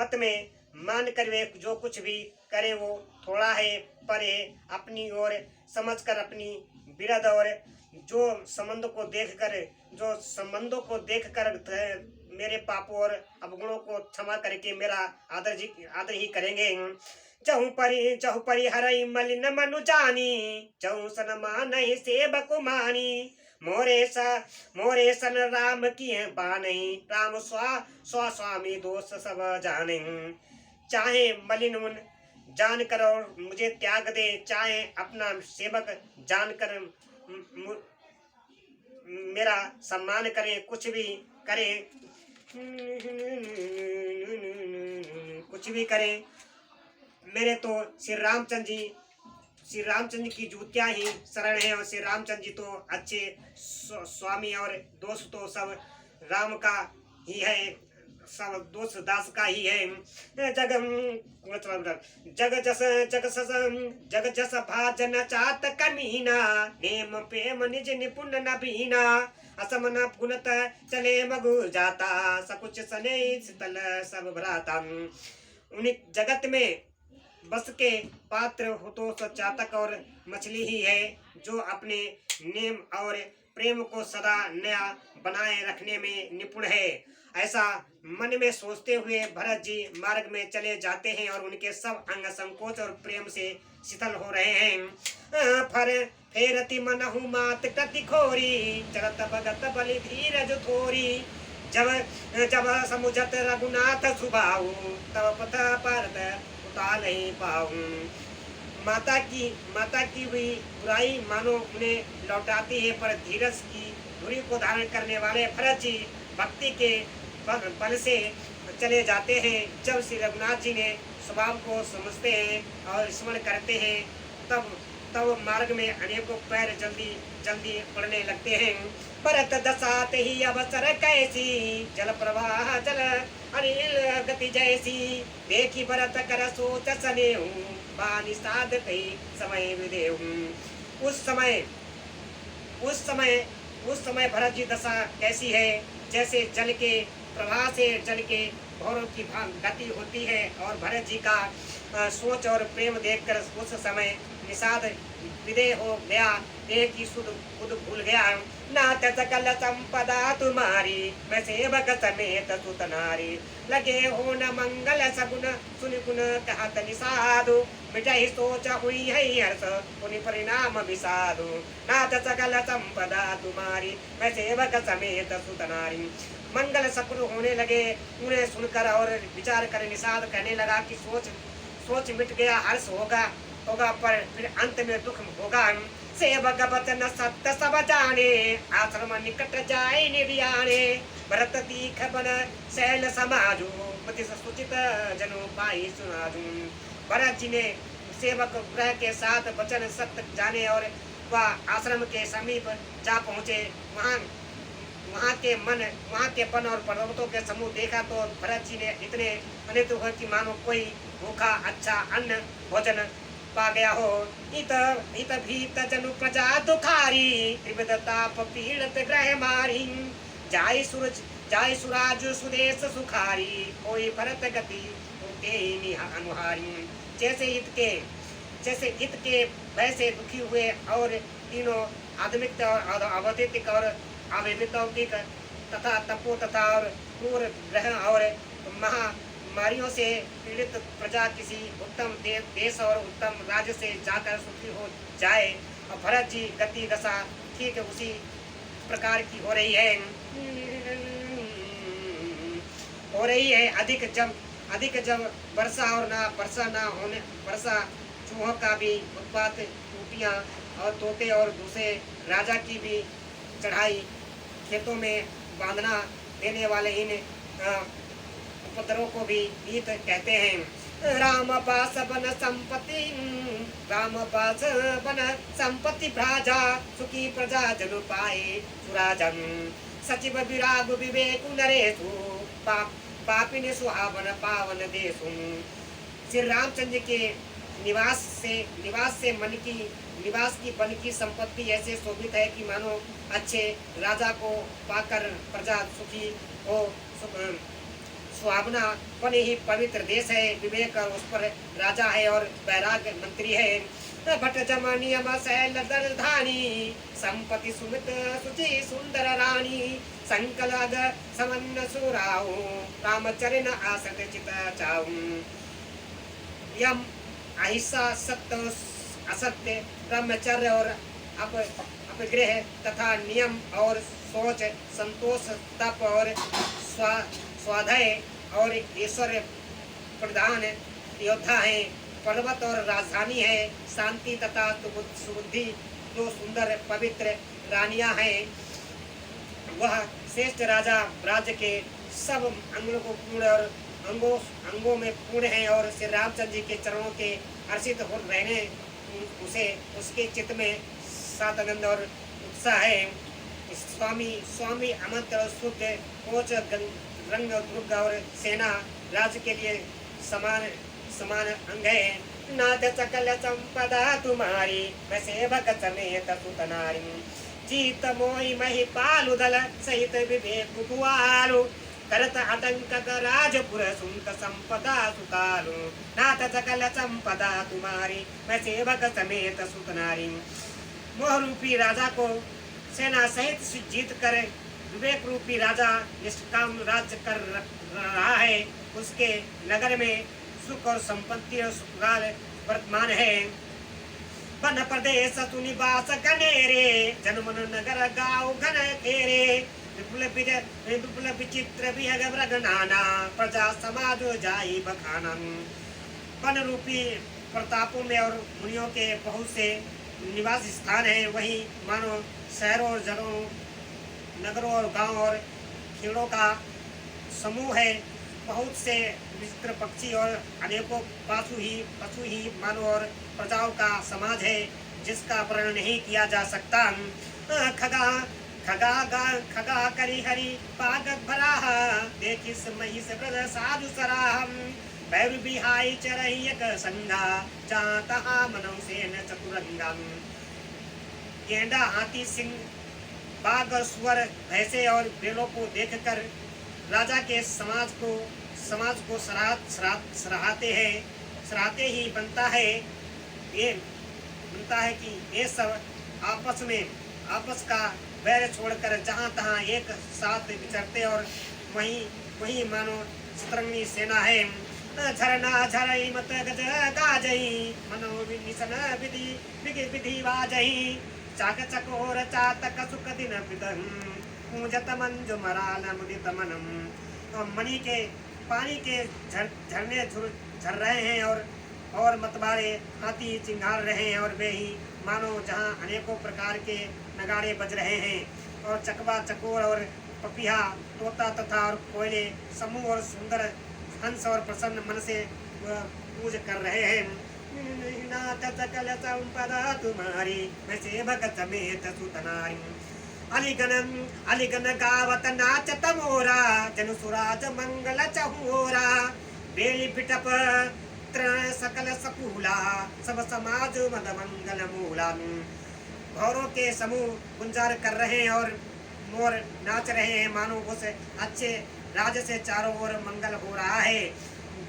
मत में मान कर वे जो कुछ भी करे वो थोड़ा है, पर ये अपनी ओर समझ कर अपनी बिरद और जो संबंधों को देख कर मेरे पापों और अवगुणों को क्षमा करके मेरा आदर ही करेंगे। चहु परि हरई मलिन मनु जानी, चहु सन मानहि सेवक मानी, मोरे सन राम की बानई, राम स्वामी दोष सब जाने। चाहे मलिन मुन जान कर और मुझे त्याग दे, चाहे अपना सेवक जानकर मेरा सम्मान करें, कुछ भी करें, कुछ भी करें, मेरे तो श्री रामचंद्र की जूतियां ही शरण है। और श्री रामचंद्र जी तो अच्छे स्वामी और दोस्त तो सब राम का ही है, सब दोस्त दास का ही है। जग जस भाजन चात कमीना, नेम प्रेम निज निपुण न भीना, असमन गुणत चले मगु जाता, सकुच सने शीतल सब भ्राता। उन्हीं जगत में बस के पात्र हो तो चातक और मछली ही है, जो अपने नेम और प्रेम को सदा नया बनाए रखने में निपुण है। ऐसा मन में सोचते हुए भरत जी मार्ग में चले जाते हैं और उनके सब अंग संकोच और प्रेम से शीतल हो रहे हैं। फेरति मनहु मात कृति खोरी, चरत भगत बलि धीरज थोरी, जब समुझत रघुनाथ सुभाऊ, तब पथ परत उताल ही पाऊं। माता की हुई बुराई मानो उन्हें लौटाती है, पर धीरज की धुरी को धारण करने वाले भरत जी भक्ति के बल से चले जाते हैं। जब श्री रघुनाथ जी ने स्वभाव को समझते हैं और स्मरण करते हैं, तब मार्ग में अनेकों पैर जल्दी पड़ने लगते हैं। परत दसात ही अवसर कैसी, जल प्रवाह जल अनिल गति जैसी, देखी भरत कर सोच सनेहु, बानी साध कही समय विदेहु। उस समय भरत जी दशा कैसी है, जैसे जल के प्रवाह से जल के भौरों की गति होती है। और भरत जी का सोच और प्रेम देखकर उस समय निषाद विदेह हो गया, देह की सुध बुध भूल गया। नाथ सकल संपदा तुम्हारी, मैं सेवक समेत सुत नारी, लगे हो न मंगल सगुन, सुनि गुण कहत निषादु, मिटाई सोच हुई है हर्ष, पुनि परिणाम विषादु। नाथ सकल संपदा तुम्हारी, मैं सेवक समेत सुत नारी। मंगल सकुन होने लगे, उन्हें सुनकर और विचार कर निषाद कहने लगा कि सोच मिट गया, हर्ष होगा, पर फिर अंत में दुख होगा। सेवक बचन सत्य सब जाने, आश्रम निकट जाए निर्याणे, भरत तीख बन शैल समाजू, मति सुचित जनु पाई सुनाजू। भरत जी ने सेवक ग्रह के साथ वचन सत्य जाने और वह आश्रम के समीप जा पहुँचे। वहाँ के वन और पर्वतों के समूह देखा तो भरत जी ने इतने अनित हुए कि मानो कोई भूखा अच्छा अन्न भोजन पा गया हो। इत भीत जनु प्रजा दुखारी, त्रिविध ताप पीड़ित ग्रह मारी, जाय सुराज सुदेश सुखारी, कोई भरत गति उनके अनुहारी। जैसे इत के भय से दुखी हुए और तीनों आधुनिक और अवधिक और अवैधिक तथा तपो तथा और क्रूर ग्रह और महामारियों से पीड़ित प्रजा किसी उत्तम देश और उत्तम राज्य से जाकर सुखी हो जाए। और भरत जी गति दशा ठीक उसी प्रकार की हो रही है। अधिक जब वर्षा चूहों का भी उत्पात, टूटियां और तोते और दूसरे राजा की भी चढ़ाई, खेतों में बांधना देने वाले इन उपद्रवों को भी ईत कहते हैं। राम पास बन संपत्ति भ्राजा, सुखी प्रजा जनु पाए सुराजन, सचिव विराग विवेक नरेशु, पापिन सुहावन पावन देशु। श्री रामचंद्र के निवास से निवास की वन की संपत्ति ऐसे शोभित है कि मानो अच्छे राजा को पाकर प्रजा सुखी हो सुहावना पने ही पवित्र देश है। विवेक उस पर राजा है और वैराग मंत्री है। भट जम नियम शैल दरधानी संपत्ति सुमित सुचि सुंदर रानी संकलग समन्न सुराऊ रामचरण आसत चित चाऊ। यम अहिंसा सत्य असत्य ब्रह्मचर्य और अपग्रह तथा नियम और सोच संतोष तप और स्वाध्याय और ईश्वर प्रधान योद्धा है। पर्वत और राजधानी है। शांति तथा सुबुद्धि दो सुंदर पवित्र रानियां हैं। वह श्रेष्ठ राजा राज्य के सब अंगों को पूर्ण और अंगों में पूर्ण है और श्री रामचंद्र जी के चरणों के हर्षित हो रहने उसे उसके चित्त में सातनंद और उत्साह है। स्वामी अमंत और शुद्ध कोच रंग दुर्ग और सेना राज्य के लिए समान समान अंग है। नाथ सकल संपदा तुम्हारी मैं सेवक समेत सुत नारी जीत मोहि मही पालु दल सहित विवेक कुआलु करत आतंक राजपुर सुनक संपदा सुतालु। नाथ सकल संपदा तुम्हारी मैं सेवक समेत सुत नारी। मोह रूपी राजा को सेना सहित जीत कर विवेक रूपी राजा निष्काम राज्य कर रहा है। उसके नगर में सुख और संपत्ति और सुखाल वर्तमान है। वन प्रदेश सुनिवास गनेरे जनमन नगर गाँव घन घेरे विपुल विचित्र विहग नाना प्रजा समाज जाई बखानन। वन रूपी प्रतापों में और मुनियों के बहुत से निवास स्थान है। वही मानो शहरों और जलों नगरों और गांव और खेड़ों का समूह है। बहुत से विचित्र पक्षी और अनेकों पशु ही मानव और प्रजाओं का समाज है जिसका वर्णन नहीं किया जा सकता। खगा करी हरि पागत भराह देखी महिष ब्रज साधु सराहम भैरु बिहाई चरही एक संगा जहाँ तहाँ मनौ सेन चतुरंगम। गेंडा हाथी सिंह बाघ सुअर भैंसे और बैलों को देखकर राजा के समाज को सराहते ही बनता है कि ये सब आपस का वैर छोड़कर जहाँ तहाँ एक साथ विचरते और वही मानो सतरंगी सेना है। झरना झरई मत गज गाजई मनो विनिसन विधि वाजई चाक चकोर चातक सुख दिन पितन पूजत मंजु मराल मुदित मनम। मणि के पानी के झरने झर रहे हैं और मतवारे हाथी चिंगार रहे हैं और वे ही मानो जहाँ अनेकों प्रकार के नगाड़े बज रहे हैं और चकवा चकोर और पपिया तोता तथा और कोयले समूह और सुंदर हंस और प्रसन्न मन से पूज कर रहे हैं। नाथ सकल संपदा तुम्हारी मैं सेवक समेत सुत नारी। अलिगन गावत नाचत मोरा जन सुराज मंगल चहोरा बेली पिटप तृण सकल सपूला सब समाज मद मंगल मूला। भौरों के समूह गुंजार कर रहे हैं और मोर नाच रहे हैं मानो उस अच्छे राज से चारों ओर मंगल हो रहा है।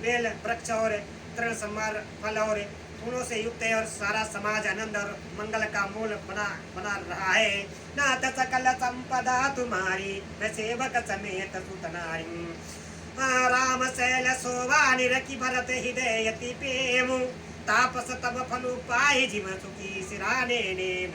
बेल वृक्ष और तृण समार फल और फूलों से युक्त है और सारा समाज आनंद और मंगल का मूल बना रहा है। नाथ सकल संपदा तुम्हारी मैं सेवक समेत सुत नारी। राम शैल शोभा निरखी भरत हृदय यति प्रेम तापस तब फलु पाए जीव सुखी सिराने नेम।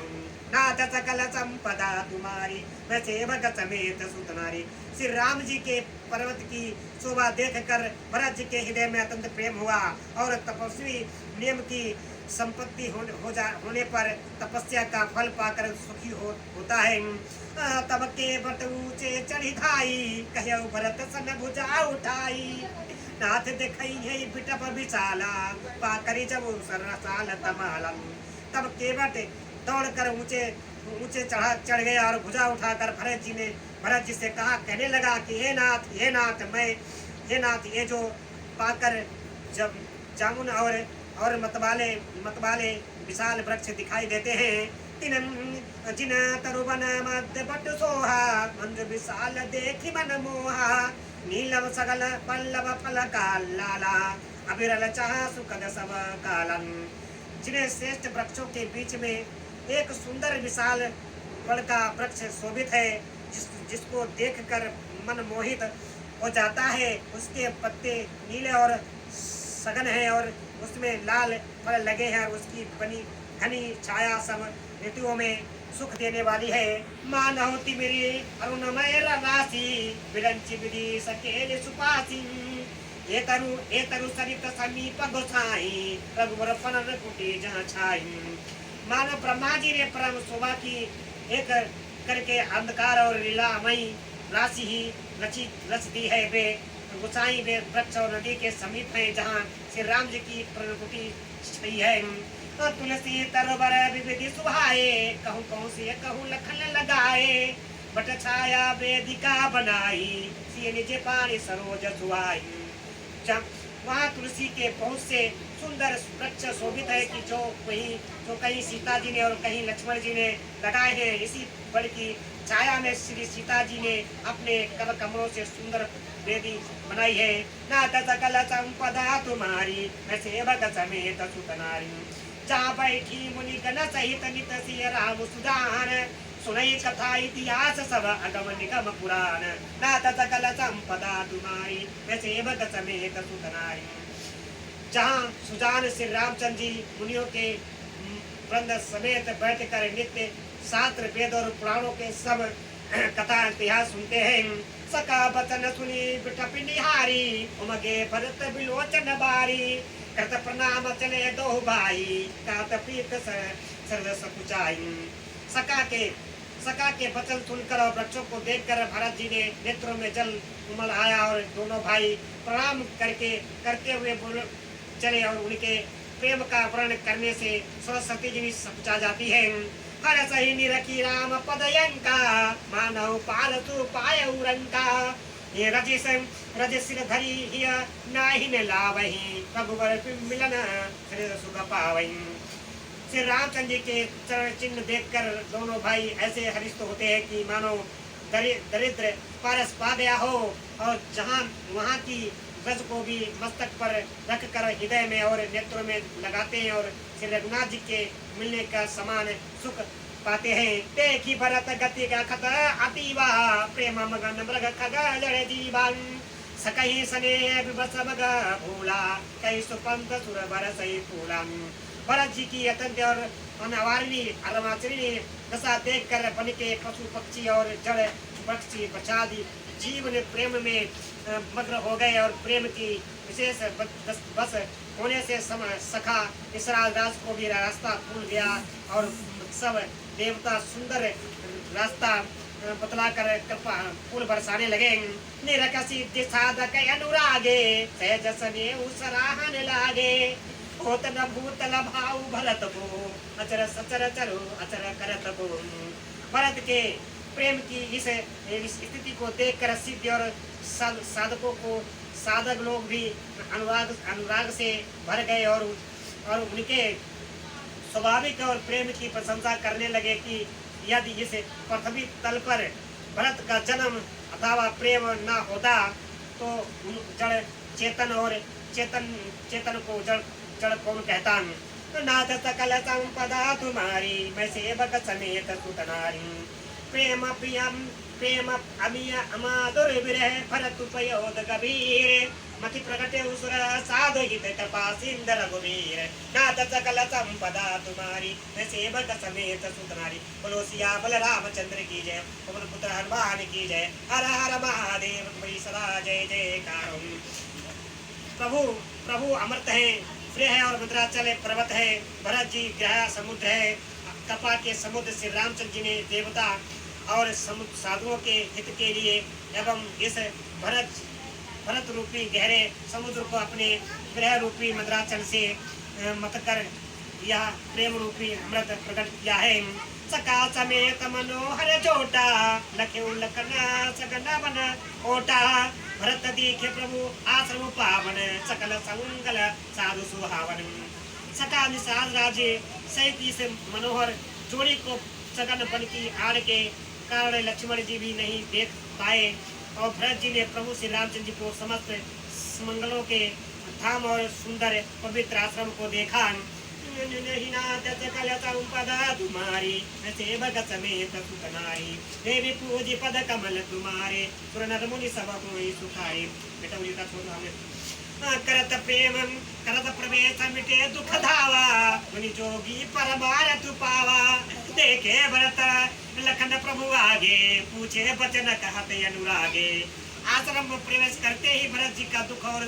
नाथ सकल संपदा तुम्हारी मैं सेवक समेत सुत नारी। श्री राम जी के पर्वत की शोभा देखकर भरत जी के हृदय में अत्यंत प्रेम हुआ और तपस्वी नियम की संपत्ति होने पर तपस्या का फल पाकर सुखी होता है। तब के बट ऊंचे चढ़ी धाई कहु भरत सन भुजा उठाई। नाथ देखई है बिटप विशाला पाकरी जब सरसाल तमाला। तब केवट दौड़कर ऊंचे चढ़ गया और भुजा उठाकर भरत जी से कहा कहने लगा कि हे नाथ ये जो पाकर जब जामुन और मतवाले विशाल वृक्ष दिखाई देते हैं जिन तरुवन मध्य बट सोहा मंजु विशाल देखी मन मोहा। नीलम सगल पल्लव फल लाला अबिरल चाह सुखद सब कालन। जिन्हें श्रेष्ठ वृक्षों के बीच में एक सुंदर विशाल वड़ का वृक्ष शोभित है, जिसको देखकर मन मोहित हो जाता है। उसके पत्ते नीले और सघन हैं और उसमें लाल फल लगे हैं। उसकी बनी घनी छाया सब ऋतुओं में सुख देने वाली है। मानव तिमिरी अरुणमय राशि विरंचि विधि सकेल सुपासी ए तरु सरित समीप गोसाई रघुवर फन कुटी जहाँ छाई। मानव ब्रह्मा जी ने परम शोभा की एक करके अंधकार और लीलामयी राशि ही रच दी है। वे गोसाई वे वृक्ष और नदी के समीप है, जहाँ श्री राम जी की प्रकुटी छई है। तुलसी तरबर विविधि सुहाए कहूँ कहूँ से कहूँ लखन लगाए। बट छाया वेदिका बनाई सिय निजे पानी सरोज सुहाई। वहाँ तुलसी के बहुत से सुंदर वृक्ष शोभित है कि जो कहीं सीता जी ने और कहीं लक्ष्मण जी ने लगाए हैं। इसी बड़ की छाया में श्री सीता जी ने अपने कर कमरों से सुंदर वेदी बनाई है। नाथ सकल संपदा तुम्हारी मैं सेवक समेत सुतनारी। जहाँ बैठी मुनि गण सहित नित सिय राम सुजान सुनई कथा इतिहास सब अगम निगम पुराण। नाथ सकल संपदा तुम्हारी मैं सेवक समेत सुतनारी। जहाँ सुजान श्री रामचंद्र जी मुनियों के वृंद समेत बैठ कर नित्य शास्त्र वेद और पुराणों के सब कथा इतिहास सुनते हैं। सका बचन सुनी बिटप निहारी उमगे भरत बिलोचन बारी। करत प्रणाम चले दो भाई कात प्रीत सरद सकुचाई। सका के वचन सुनकर और वृक्षों को देखकर भरत जी ने नेत्रों में जल उमड़ आया और दोनों भाई प्रणाम करते हुए चले और उनके प्रेम का वर्णन करने से सरस्वती जी भी सकुचा जाती है। हर सही निरखी राम पदयंका मानव पालतु पाय उरंका। ये रज सिर धरी हिय नाही न लावही रघुवर मिलन हृदय सुख पावही। श्री रामचंद्र जी के चरण चिन्ह देखकर दोनों भाई ऐसे हरिष्ट होते हैं कि मानो दरिद्र पारस पा गया हो। और जहाँ वहाँ की रज को भी मस्तक पर रख कर हृदय में और नेत्रों में लगाते हैं और श्री रघुनाथ जी के मिलने का समान सुख पाते हैं। देखी भरत गति का खत अतीवा प्रेम मगन मृग खग जड़ जीवन। सकही सने विवश मग भूला कई सुपंत सुर बरसई फूला। भरत जी की अत्यंत और अनावारिणी अरमाचरिणी दशा देख कर बन के पशु पक्षी और जड़ पक्षी प्रसादी जीवन प्रेम में मग्न हो गए और प्रेम की विशेष बस होने से सखा इसराज राज को भी रास्ता भूल गया और सब देवता सुंदर रास्ता बतला कर कृपा फूल बरसाने लगे। निरकसी दिसादक अनुरागे सहज सने उसराहन लागे। होत न भूतल भाव भरत को अचर सचर चरो अचर करत को। भरत के प्रेम की इस स्थिति को देखकर सिद्ध और साधकों को साधक लोग भी अनुराग से भर गए और उनके स्वाभाविक और प्रेम की प्रशंसा करने लगे कि यदि इस पृथ्वी तल पर भरत का जन्म अथवा प्रेम न होता तो जड़ चेतन और चेतन को जड़ कौन कहता। नाथ सकल संपदा तुम्हारी मैं सेवक समेत सुतनारी। प्रेम अमिय अमादुर विरह भरत उपयोद गभीर। मति प्रकटे उसुर साधु हित कृपा सिंध रघुवीर। नाथ सकल संपदा तुम्हारी मैं सेवक समेत सुतनारी। बोलो सिया बल रामचंद्र की जय पवन पुत्र हनुमान की जय। हर हर महादेव तुम्हारी सदा जय जयकार। प्रभु अमृत है प्रिय है और मद्राचल पर्वत है। भरत जी ग्रह समुद्र है। कपा के समुद्र श्री रामचंद्र जी ने देवता और साधुओं के हित के लिए एवं इस भरत रूपी गहरे समुद्र को अपने ग्रह रूपी मद्राचल से मत कर यह प्रेम रूपी अमृत प्रकट किया है। सका समेत मनोहर जोटा लख्यो लखना सगन बन ओटा। भरत देखे प्रभु आश्रम पावन सकल संगल साधु सुहावन। सका निषाद राजे सहित इस मनोहर जोड़ी को सगन बन की आड़ के कारण लक्ष्मण जी भी नहीं देख पाए और भरत जी ने प्रभु श्री रामचंद्र जी को समस्त मंगलों के धाम और सुंदर पवित्र आश्रम को देखा। तुम्हारी सेवक समेत सुतनारी देवी पूजी पद कमल तुम्हारे सुर नर मुनि सब कोई सुखाए। बेटा मुझे छोड़ो हमें करत प्रेम करत प्रवेश मिटे दुख धावा मुनि जोगी परमारथ पावा। देखे भरत लखन प्रभु आगे पूछे बचन कहते अनुरागे। आश्रम में प्रवेश करते ही भरत जी का दुख और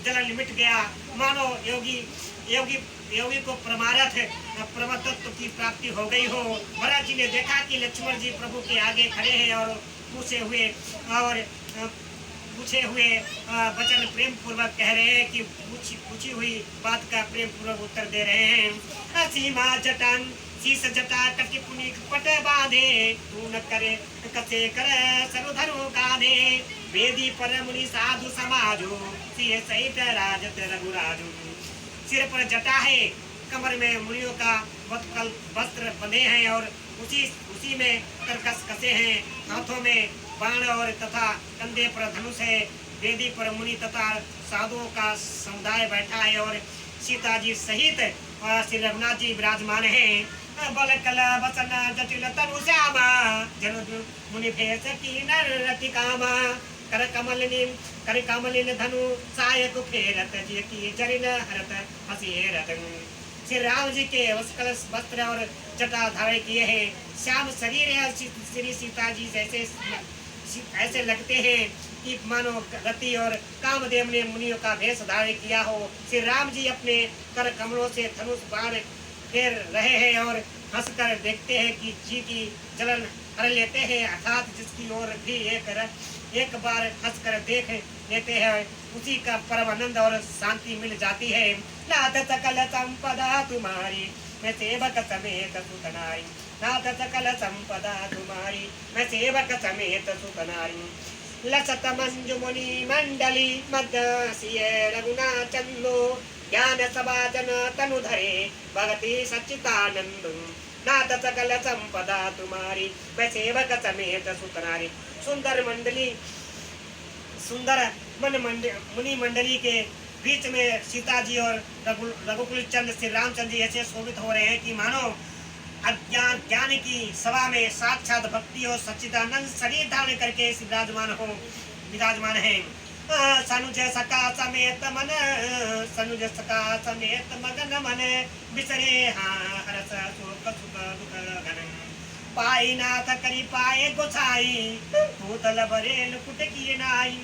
जलन मिट गया। मानो योगी योगी योगी को परमारथ परमतत्व की प्राप्ति हो गई हो। भरत जी ने देखा कि लक्ष्मण जी प्रभु के आगे खड़े हैं और पूछे हुए वचन प्रेम पूर्वक कह रहे हैं कि पूछी हुई बात का प्रेम पूर्वक उत्तर दे रहे हैं। सीमा जटन शीस जटा कटि पुनि पट बांधे तू न करे कसे करे सर्वधर्म कांधे। वेदी पर मुनि साधु समाजो सिय सहित राजत रघुराजु। सिर पर जटा है, कमर में मुनियों का वस्त्र बंधे हैं और उसी में तरकस कसे हैं। हाथों में बाण और तथा कंधे पर धनुष है। वेदी पर मुनि तथा साधुओं का समुदाय बैठा है और सीता जी सहित श्री रघुनाथ जी विराजमान है। बल कल बसन जटिल तनु श्यामा जनु मुनि भेष की नर रति कामा। कर कमलिन धनु सायक फेरत जी की जरिन हरत हसीरत। श्री राम जी के वस्त्र और जटा धारण किए हैं। श्याम शरीर है। श्री सीता जी जैसे ऐसे लगते हैं कि मानो रति और कामदेव ने मुनियों का भेष धारण किया हो। श्री राम जी अपने कर कमलों से धनुष बाण फेर रहे हैं और हंसकर देखते हैं कि जी की जलन हर लेते हैं। अर्थात जिसकी ओर भी एक बार हंसकर देख लेते हैं उसी का परम आनंद और शांति मिल जाती है। नाथ सकल संपदा तुम्हारी मैं सेवक समेत सुतनारी। नाथ सकल संपदा तुम्हारी मैं सेवक समेत सुतनारी। लसत मंजु मुनि मंडली मदसिय रघुनाथ चंदो ज्ञान सभाजन तनु धरे भगति सच्चिदानंद। नाथ सकल संपदा तुम्हारी मैं सेवक समेत सुतनारी। सुंदर मुनि मंडली के बीच में सीता जी और रघुकुल चंद्र श्री रामचंद्र जी ऐसे शोभित हो रहे हैं कि मानो ज्ञान की सभा में साक्षात भक्ति और सच्चिदानंद शरीर धारण करके विराजमान है। सनुज सका समेत मगन मन बिसरे हरस शोक सुख दुख घन। पाई नाथ करी पाए गोसाई भूतल बरेल कुट किए नाई।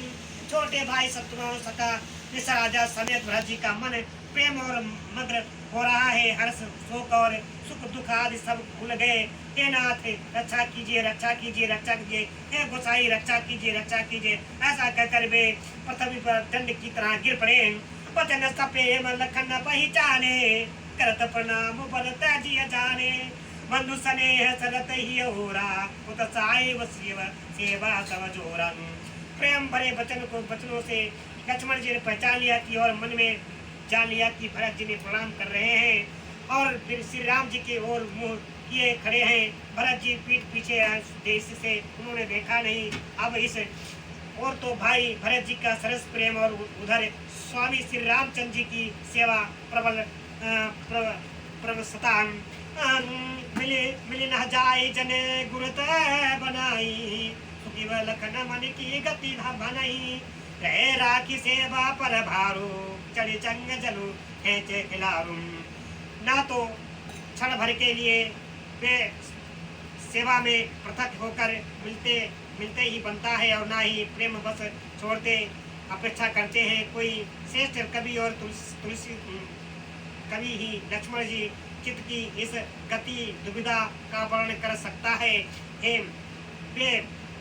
छोटे भाई शत्रुघ्न सका राजा समेत भरत जी का मन प्रेम और मग्न हो रहा है। हर्ष शोक और सुख दुख आदि सब भूल गए। हे नाथ रक्षा कीजिए रक्षा कीजिए रक्षा कीजिए। हे गोसाई रक्षा कीजिए रक्षा कीजिए। ऐसा कहकर वे पृथ्वी पर दंड की तरह गिर पड़े। वचन सप्रेम लखन पहचाने करत प्रणाम बल त्याजिय जाने। बंधु स्नेह सरत ही होरा उत साहिब सेवा सब जोरा। प्रेम भरे वचनों से लक्ष्मण जी ने पहचान लिया कि और मन में जान लिया कि भरत जी ने प्रणाम कर रहे हैं और फिर श्री राम जी की ओर मुंह किए खड़े हैं। भरत जी पीठ पीछे देश से उन्होंने देखा नहीं। अब इस और तो भाई भरत जी का सरस प्रेम और उधर स्वामी श्री रामचंद्र जी की सेवा प्रवसता। मिली न जाए जने गुरुत बनाई लखन मन की गति बनाई। रहे राखी सेवा पर भारू चढ़ी चंग जलू खेचे खिलारू। ना तो क्षण भर के लिए वे सेवा में पृथक होकर मिलते ही बनता है और ना ही प्रेम बस छोड़ते अपेक्षा करते हैं। कोई श्रेष्ठ कवि और तुलसी कवि ही लक्ष्मण जी चित्त की इस गति दुविधा का वर्णन कर सकता है।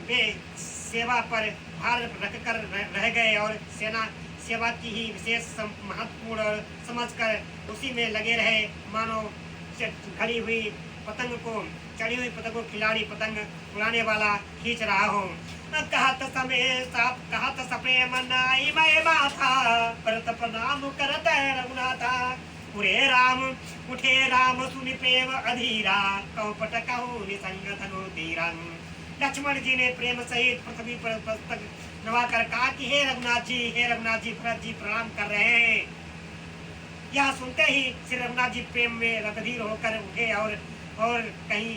वे सेवा पर भार रखकर रह गए और सेवा की ही विशेष महत्वपूर्ण और समझकर उसी में लगे रहे। मानो चढ़ी हुई पतंग को खिलाड़ी पतंग उड़ाने वाला खींच रहा हो। कहत सप्रेम नाई मैं माथा करत प्रणाम करत रघुनाथा। उठे राम सुनि प्रेम अधीरा कहु पट कहु निसंग धनु धीरा। लक्ष्मण जी ने प्रेम सहित पृथ्वी पर पुस्तक नवाकर कहा कि हे रघुनाथ जी, हे रघुनाथ जी, भरत जी प्रणाम कर रहे हैं। यह सुनते ही श्री रघुनाथ जी प्रेम में रतधीर होकर उठे और कहीं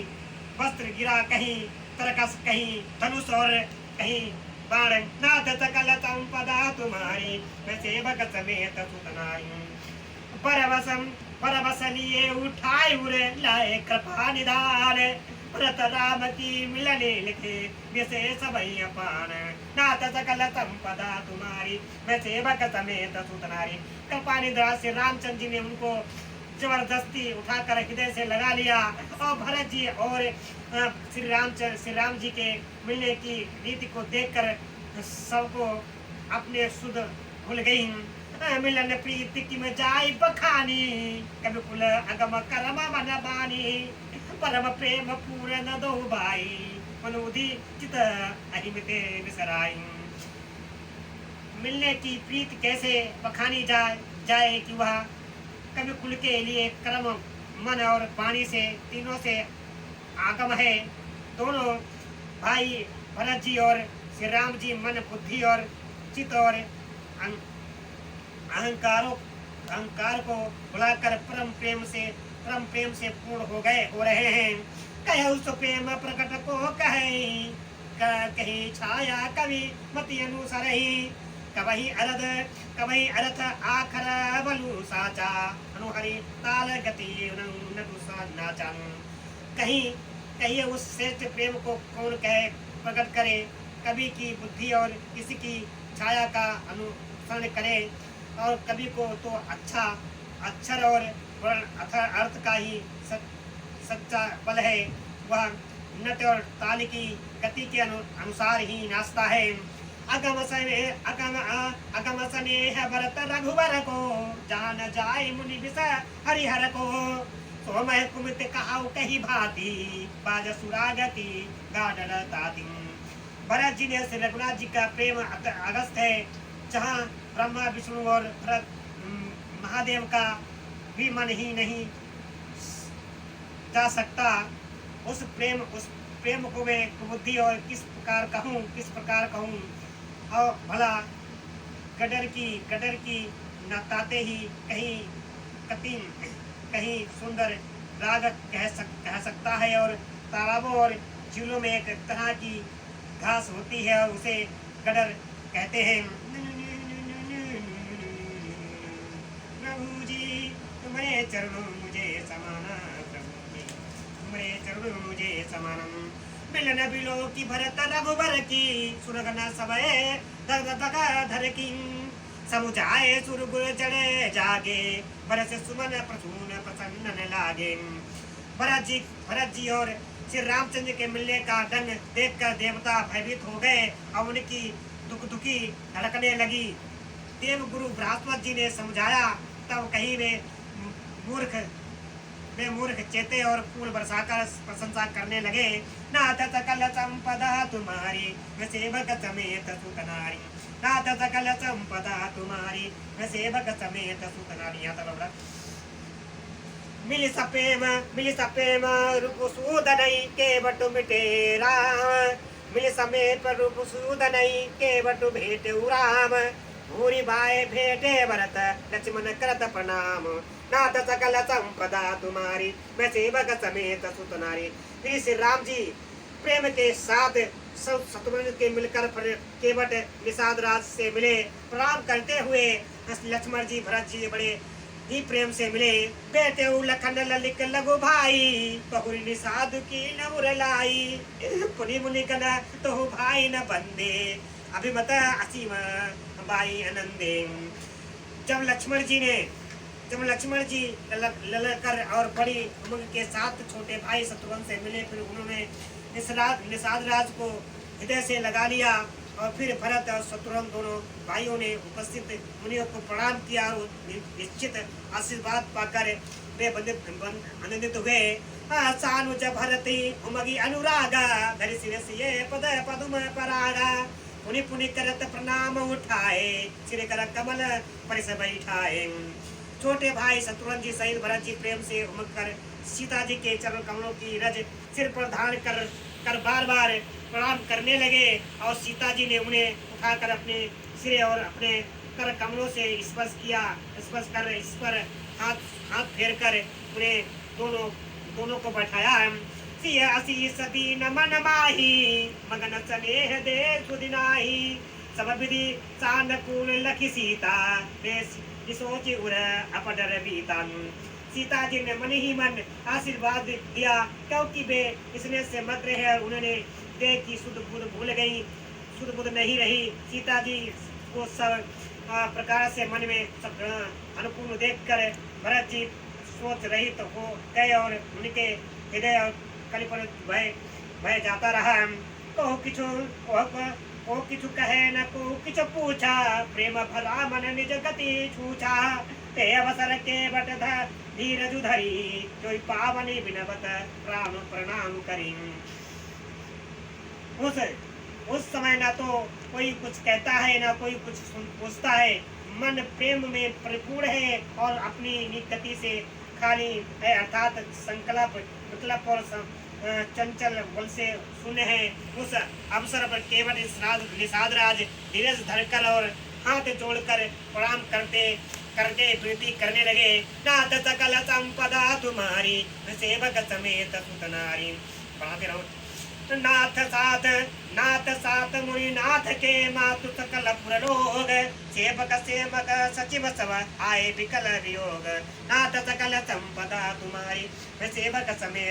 वस्त्र गिरा, कहीं तरकस, कहीं धनुष और कहीं बाण। नाथ सकल संपदा तुम्हारी, मैं सेवक समेत सुतनाई। परवश लिए उठाए उरे लाए कृपा निधान। भरत राम की मिलने लिखे विशेष भैया पान। नाथ सकल संपदा तुम्हारी, मैं सेवक समेत सुतनारी। कृपा निधान से रामचंद्र जी ने उनको जबरदस्ती उठाकर हृदय से लगा लिया और भरत जी और श्री राम जी के मिलने की रीति को देखकर सबको अपने सुध भूल गई। मिलन प्रीति की में जाई बखानी, कभी कुल अगम करम मन बानी। परम प्रेम पूर्ण दो भाई, मनोधि चित अहिमते विसराई। मिलने की प्रीति कैसे बखानी जाए कि वह कभी कुल के लिए कर्म मन और वाणी से तीनों से आगम है। दोनों भाई भरत जी और श्री राम जी मन बुद्धि और चित्त और अहंकार को भुलाकर परम प्रेम से पूर्ण हो रहे हैं। कहे उस प्रेम प्रकट को कही छाया कवि मति अनुसार ही। कवही अर्थ आखर बलु साचा, अनुहरि ताल गति नाचन। कहिए उस श्रेष्ठ प्रेम को कौन कहे प्रकट करे। कवि की बुद्धि और किसी की छाया का अनुसरण करे, और कवि को तो अच्छा अक्षर और अर्थ का ही सच्चा बल है। वह नृत्य और ताल की गति के अनुसार ही नाचता है। अगम स्नेह भरत रघुवर को, जान जाय मुनि विष हरिहर को। सोमय कुमित कहाउ कही भांति, बाज सुरागति गाडर ताति। भरत जी ने श्री रघुनाथ जी का प्रेम अगस्त है, जहाँ ब्रह्मा विष्णु और भरत महादेव का भी मन ही नहीं जा सकता। उस प्रेम को मैं बुद्धि और किस प्रकार कहूँ। और भला गडर की नताते ही कहीं कतिन कहीं सुंदर राग कह सकता है। और तालाबों और झीलों में एक तरह की घास होती है और उसे गडर कहते हैं। प्रभु जी तुम्हारे चरणों मुझे समाना, प्रभु जी तुम्हारे चरणों मुझे समानम। मिलन बिलो की भरत रघुबर की, सुरगना सबे धर की। समुझाए सुरगुर जड़े जागे, बरस सुमन प्रसून प्रसन्न लागे। भरत जी और श्री रामचंद्र के मिलने का ढंग देखकर देवता भयभीत हो गए और उनकी दुखी धड़कने लगी। देव गुरु बृहस्पति जी ने समझाया, तब कहीं वे मूर्ख चेते और फूल बरसाकर प्रशंसा करने लगे। नाथ सकल संपदा तुम्हारी, मैं सेवक समेत सुतनारी। नाथ सकल संपदा तुम्हारी, मैं सेवक समेत सुतनारी। मिल सपेम रूप सूदनई के बटु मिटेरा। मिल समेत रूप सूदनई के बटु भेटे राम। भूरी बाय भेटे भरत लक्ष्मण करत प्रणाम। नाथ सकल संपदा तुम्हारी, मैं सेवक समेत सुतनारी। फिर श्री राम जी प्रेम के साथ शत्रुघ्न के मिलकर केवट निषाद राज से मिले। प्रणाम करते हुए लक्ष्मण जी भरत जी बड़े ही प्रेम से मिले। बेटे लखन ललिक लगो भाई, बहुरी निषाद की न लाई। पुनि मुनि कन तो भाई न बंदे, अभिमत असीम बाई आनंदे। जब लक्ष्मण जी ललकर और बड़ी उमंग के साथ छोटे भाई शत्रुघ्न से मिले, फिर उन्होंने निषाद राज को हृदय से लगा लिया। और फिर भरत और शत्रुघ्न दोनों भाइयों ने उपस्थित मुनियों को प्रणाम किया और निश्चित आशीर्वाद पाकर वे आनंदित हुए। सानुज भरती उमगी अनुरागा, धरि शिरस ये पद पदुम परागा। पुनि करत प्रणाम उठाए, सिर कर कमल परिस बैठाए। छोटे भाई शत्रुघ्न जी सहित भरत जी प्रेम से उमग कर सीता जी के चरण कमलों की रज सिर पर धारण कर कर बार बार प्रणाम करने लगे और सीता जी ने उन्हें उठाकर अपने सिर और अपने कर कमलों से स्पर्श किया। स्पर्श कर इस पर हाथ हाथ फेर कर उन्हें दोनों दोनों को बैठाया। सिया आशीष दीन मन माही मगन स्नेह दे सुदिनाही सब विधि सानुकूल लखी सीता सोच उर अपडर बीता। सीता जी ने मन ही मन आशीर्वाद दिया क्योंकि वे इसने से मत रहे। उन्होंने देख की शुद्ध बुद्ध भूल गई, शुद्ध बुद्ध नहीं रही। सीता जी को सब प्रकार से मन में सब अनुकूल देखकर भरत जी सोच रहित हो गए और उनके हृदय और कलिपन भय भय जाता रहा। कहो किछु कहे न को किछु पूछा प्रेम भरा मन निज गति छूछा ते अवसर के बट धीरज धरी जो पावनी बिनवत प्राण प्रणाम करी। उस समय ना तो कोई कुछ कहता है ना कोई कुछ पूछता है। मन प्रेम में परिपूर्ण है और अपनी निगति से खाली है अर्थात संकल्प मतलब और चंचल बल से शून्य है। उस अवसर पर केवल निषाद राज धीरज धरकर और हाथ जोड़कर प्रणाम करके विनती करने लगे। नाथ सकल संपदा तुम्हारी सेवक समेत सुत नारी। पढ़ाते रहो। नाथ साथ मुनि नाथ के मातु सकल पुरलोग सेवक सेवक सचिव सब आए विकल वियोग। नाथ सकल संपदा तुम्हारी सेवक समेत